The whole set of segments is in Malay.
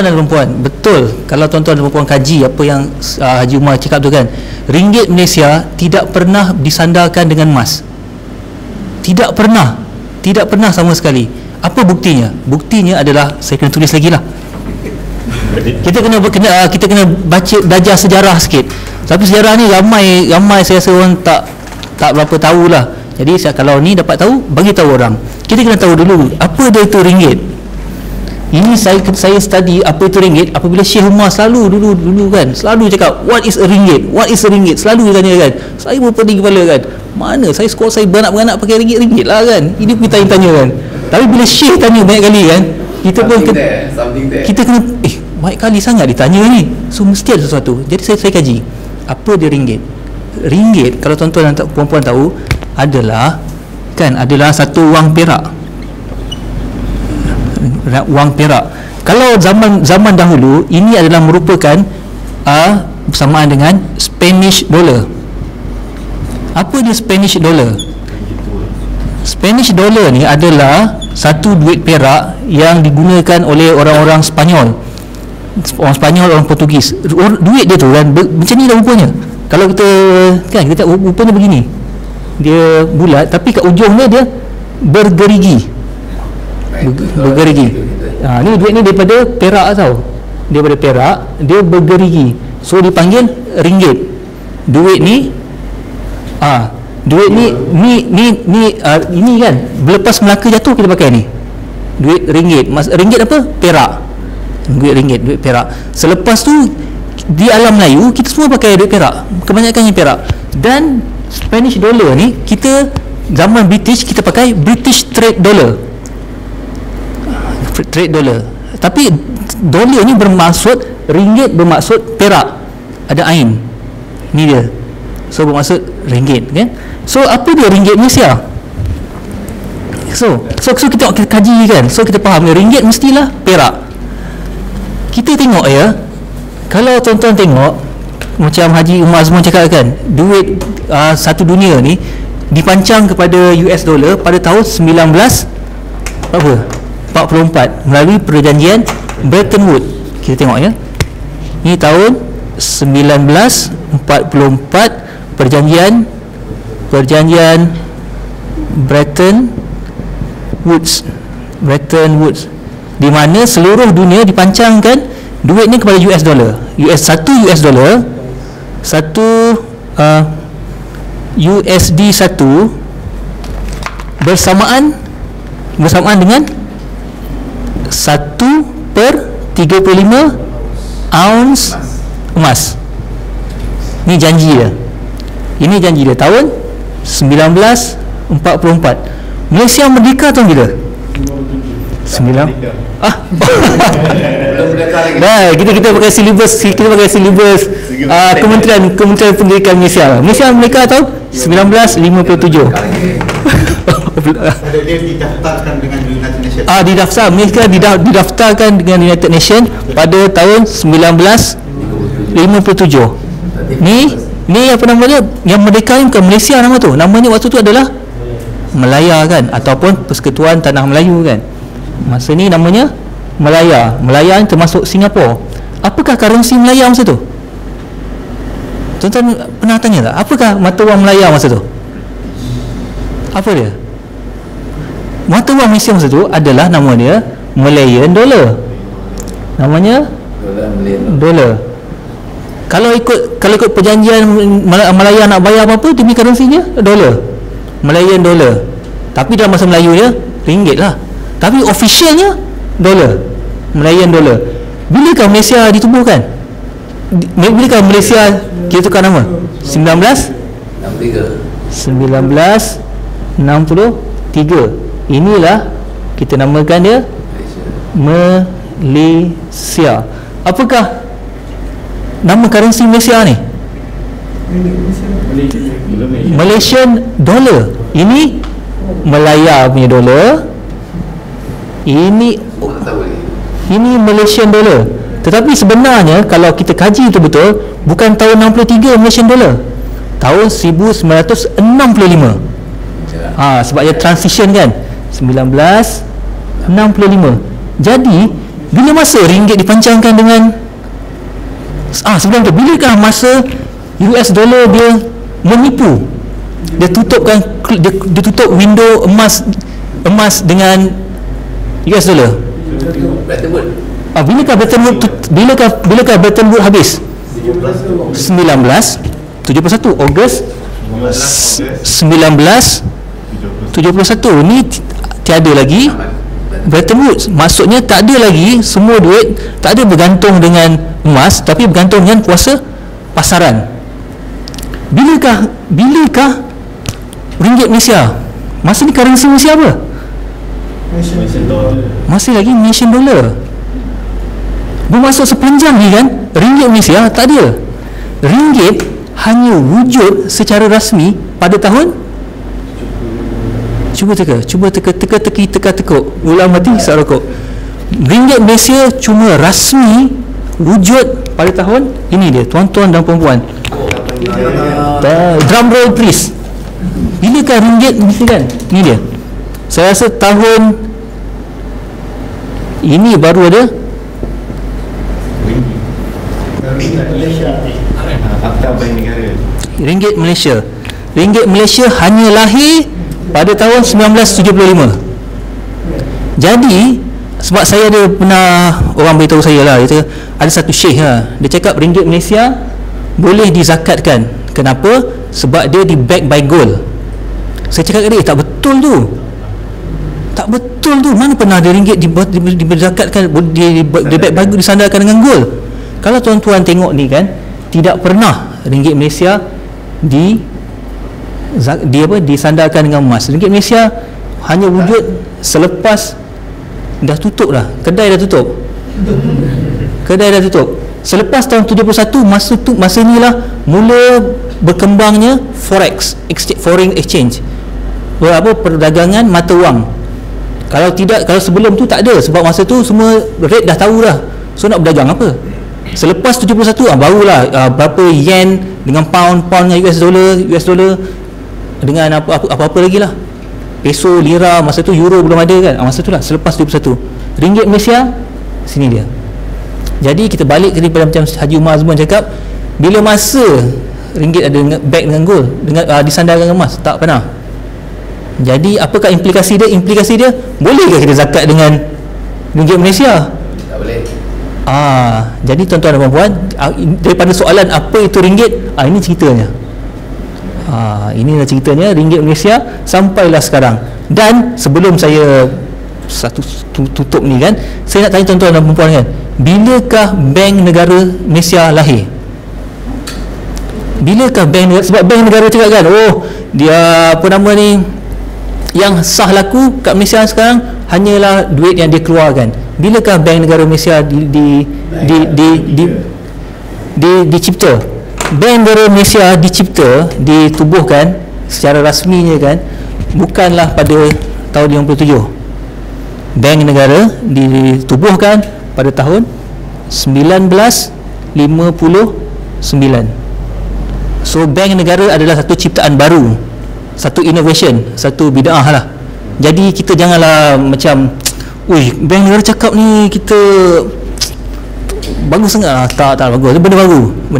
tuan-tuan dan perempuan, betul kalau tuan-tuan dan perempuan kaji apa yang Haji Umar cakap tu kan, ringgit Malaysia tidak pernah disandarkan dengan emas. Tidak pernah sama sekali. Apa buktinya? Buktinya adalah, saya kena tulis lagi lah. Kita kena belajar sejarah sikit. Tapi sejarah ni ramai saya rasa orang tak berapa tahulah. Jadi kalau ni dapat tahu, bagi tahu orang. Kita kena tahu dulu apa dia itu ringgit. Ini saya study apa itu ringgit apabila Syekh Umar selalu dulu kan, selalu cakap what is a ringgit, selalu dia tanya kan. Saya berpening kepala kan, mana saya skor saya beranak pakai ringgit lah kan. Ini pun tanya kan. Tapi bila Syekh tanya banyak kali kan, kita pun kita kena banyak kali sangat ditanya ni, so mesti ada sesuatu. Jadi saya kaji apa dia ringgit. Ringgit kalau tuan-tuan dan puan-puan tahu adalah satu wang perak. Wang perak. Kalau zaman dahulu ini adalah merupakan bersamaan dengan Spanish dollar. Apa dia Spanish dollar? Spanish dollar ni adalah satu duit perak yang digunakan oleh orang-orang Spanyol. Orang Spanyol, orang Portugis. Duit dia tu kan macam ni dah rupanya. Kalau kita tengok rupanya begini. Dia bulat tapi kat ujungnya dia bergerigi. Ni duit ni daripada perak tau. Daripada perak dia bergerigi. So dipanggil ringgit. Duit ni ini kan lepas Melaka jatuh kita pakai ni. Duit ringgit. Ringgit apa? Perak. Duit perak. Selepas tu di alam Melayu kita semua pakai duit perak. Kebanyakannya perak. Dan Spanish dollar ni kita zaman British kita pakai British trade dollar. Tapi dolar ni bermaksud, ringgit bermaksud perak, ada ain ni dia, so bermaksud ringgit kan. So apa dia ringgit Malaysia? So kita kaji kan, so kita faham ringgit mestilah perak. Kita tengok ya, kalau tuan-tuan tengok macam Haji Umar Azman cakap kan, duit satu dunia ni dipancang kepada US dollar pada tahun 1944 melalui perjanjian Bretton Woods. Kita tengok ya, ini tahun 1944, perjanjian Bretton Woods, di mana seluruh dunia dipancangkan duit ni kepada US dollar. Satu USD satu bersamaan dengan 1/35 ounce emas. Ini janji dia tahun 1944. Malaysia merdeka tahun bila? 9. Kita pakai silibus Kementerian Pendidikan Malaysia. Malaysia merdeka tahun 1957. Dia didaftarkan dengan United Nations. Didaftarkan dengan United Nations pada tahun 1957. Ni apa nama dia? Yang merdeka ni bukan Malaysia nama tu. Namanya waktu tu adalah Melaya kan, ataupun Persekutuan Tanah Melayu kan. Masa ni namanya Melaya. Melaya ni termasuk Singapura. Apakah currency Melaya masa tu? Tuan-tuan pernah tanya tak? Apakah mata wang Melaya masa tu? Apa dia? Mata wang Malaysia masa tu adalah nama dia Malayan dollar. Namanya dolar. Kalau ikut perjanjian Malaya nak bayar apa-apa, dia punya currency-nya dolar. Malayan dollar. Tapi dalam bahasa Melayu dia ringgit lah. Tapi officialnya dolar. Malayan dollar. Bilakah Malaysia ditubuhkan? Bilakah Malaysia kita tukar nama? 1963. Inilah kita namakan dia Malaysia. Apakah nama currency Malaysia ni? Malaysian dollar. Ini Melaya punya dolar. Ini Malaysian dollar. Tetapi sebenarnya kalau kita kaji itu betul, bukan tahun 63 Malaysian dollar, tahun 1965. Sebab dia transition kan, 1965. Jadi Bila masa ringgit dipancangkan dengan sebelum tu, bilakah masa US dollar dia menipu, dia tutupkan, dia tutup window emas dengan US dollar? Bilakah Bretton Woods habis? 1971, Ogos 1971. Ni tiada lagi Bretton Woods. Maksudnya tak ada lagi semua duit, tak ada bergantung dengan emas, tapi bergantung dengan kuasa pasaran. Bilakah ringgit Malaysia? Masa ni currency Malaysia apa? Masih lagi Malaysian dollar. Bermaksud sepanjang ni kan, ringgit Malaysia tak ada. Ringgit hanya wujud secara rasmi pada tahun, cuba teka-teki, ulang mati hisap rokok. Ringgit Malaysia cuma rasmi wujud pada tahun ini dia, tuan-tuan dan puan-puan. Drum roll please. Bilakah ringgit Malaysia kan? Ni dia. Saya rasa tahun ini baru ada ringgit Malaysia. Ringgit Malaysia hanya lahir pada tahun 1975. Jadi sebab saya ada pernah orang beritahu saya lah, dia ada satu syekh lah, dia cakap ringgit Malaysia boleh dizakatkan. Kenapa? Sebab dia di back by gold. Saya cakap tadi tak betul tu. Tak betul tu. Mana pernah ada ringgit dizakatkan, di back by gold, disandarkan dengan gold. Kalau tuan-tuan tengok ni kan, tidak pernah ringgit Malaysia disandarkan dengan emas. Ringgit Malaysia hanya wujud selepas dah tutup dah, kedai dah tutup. Selepas tahun 71, masa inilah mula berkembangnya forex, foreign exchange, perdagangan mata wang. Kalau sebelum tu tak ada, sebab masa tu semua rate dah tahu dah, so nak berdagang apa. Selepas 71 barulah berapa yen dengan pound dengan US dollar dengan apa-apa lagi lah, peso, lira, masa tu euro belum ada kan, masa tu lah, selepas 71. Ringgit Malaysia sini dia. Jadi kita balik kepada macam Haji Umar Azman cakap, bila masa ringgit ada back dengan gold, dengan disandarkan dengan emas, tak pernah. Jadi apakah implikasi dia? Implikasi dia, bolehkah kita zakat dengan ringgit Malaysia? Tak boleh. Jadi tuan-tuan dan puan-puan, daripada soalan apa itu ringgit, ini ceritanya. Inilah ceritanya ringgit Malaysia sampailah sekarang. Dan sebelum saya tutup ni kan, saya nak tanya tuan-tuan dan puan-puan kan, bilakah Bank Negara Malaysia lahir? Bilakah Bank Negara? Sebab Bank Negara cakap kan, dia apa nama ni, yang sah laku kat Malaysia sekarang hanyalah duit yang dia keluarkan. Bilakah Bank Negara Malaysia dicipta? Bank Negara Malaysia dicipta, ditubuhkan secara rasminya kan, bukanlah pada tahun 57. Bank Negara ditubuhkan pada tahun 1959. So Bank Negara adalah satu ciptaan baru, satu innovation, satu bid'ah lah. Jadi kita janganlah macam, Bank Negara cakap ni kita bagus sangat. Tak bagus, benda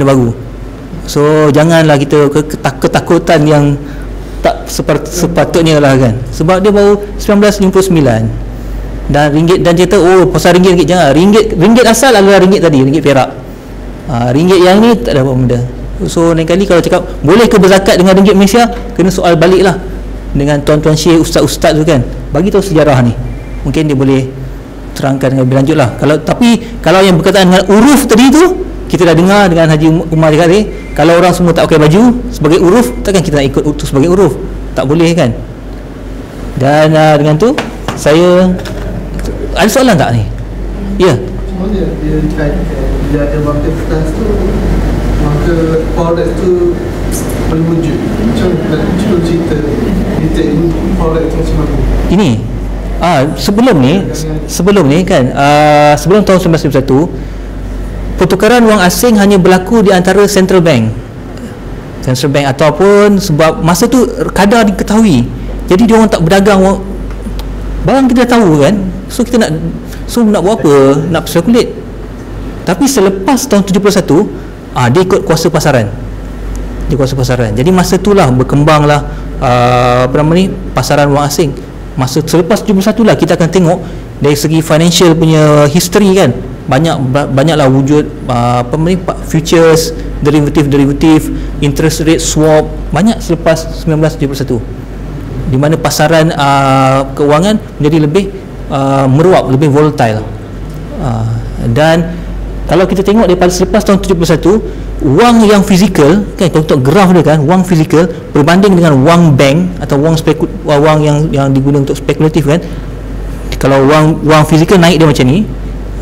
baru. So janganlah kita ketakutan yang tak sepatutnya lah kan, sebab dia baru 1959. Dan ringgit, dan cerita pasal ringgit jangan. Ringgit asal adalah ringgit tadi, ringgit perak. Ringgit yang ni tak ada apa benda. So lain kali kalau cakap boleh ke berzakat dengan ringgit Malaysia, kena soal balik lah dengan tuan-tuan syekh, ustaz-ustaz tu kan, bagi tahu sejarah ni, mungkin dia boleh terangkan dengan lebih lanjut lah. Kalau yang berkaitan dengan uruf tadi tu, kita dah dengar dengan Haji Umar cakap tadi, kalau orang semua tak pakai baju sebagai uruf, takkan kita nak ikut itu sebagai uruf? Tak boleh kan. Dan dengan tu saya ada soalan tak ni? Ya. Macam mana dia kaitkan bila ada waktu kertas tu, maka forex tu boleh wujud? Macam cuba cerita detail forex tu macam mana? Ini sebelum ni kan, sebelum tahun 1991, pertukaran wang asing hanya berlaku di antara central bank ataupun sebab masa tu kadar diketahui. Jadi dia orang tak berdagang, barang kita dah tahu kan. So kita nak, So nak buat apa? Nak speculate. Tapi selepas tahun 71 dia ikut kuasa pasaran. Dia kuasa pasaran. Jadi masa itulah berkembanglah pasaran wang asing. Masa selepas 71 lah kita akan tengok dari segi financial punya history kan, banyaklah wujud futures, derivative, interest rate swap, banyak selepas 1971, di mana pasaran keuangan menjadi lebih meruap, lebih volatile. Dan kalau kita tengok daripada selepas tahun 71, wang yang fizikal kan, kalau untuk graf dia kan, wang fizikal berbanding dengan wang bank atau wang yang digunakan untuk spekulatif kan, kalau wang fizikal naik dia macam ni,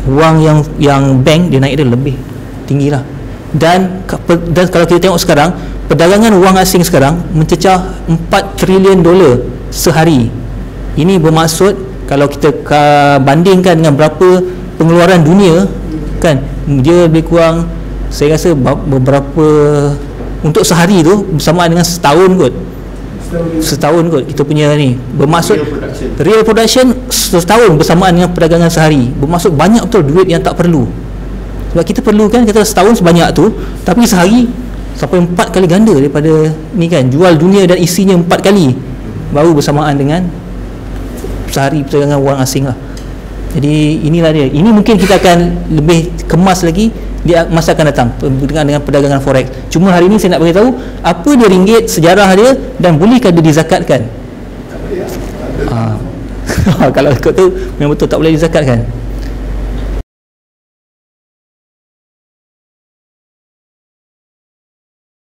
wang yang bank dia naik dia lebih tinggi lah. Dan kalau kita tengok sekarang, perdagangan wang asing sekarang mencecah $4 trilion sehari. Ini bermaksud kalau kita bandingkan dengan berapa pengeluaran dunia kan, dia lebih kurang saya rasa beberapa untuk sehari tu bersamaan dengan setahun kot kita punya ni, bermaksud real production setahun bersamaan dengan perdagangan sehari. Bermaksud banyak betul duit yang tak perlu, sebab kita perlu kan, kita setahun sebanyak tu, tapi sehari sampai 4 kali ganda daripada ni kan, jual dunia dan isinya 4 kali baru bersamaan dengan sehari perdagangan wang asing lah. Jadi inilah dia. Ini mungkin kita akan lebih kemas lagi di masa akan datang dengan perdagangan forex. Cuma hari ini saya nak beritahu apa dia ringgit, sejarah dia, dan bolehkah dia dizakatkan. Kalau ikut tu memang betul tak boleh dizakatkan.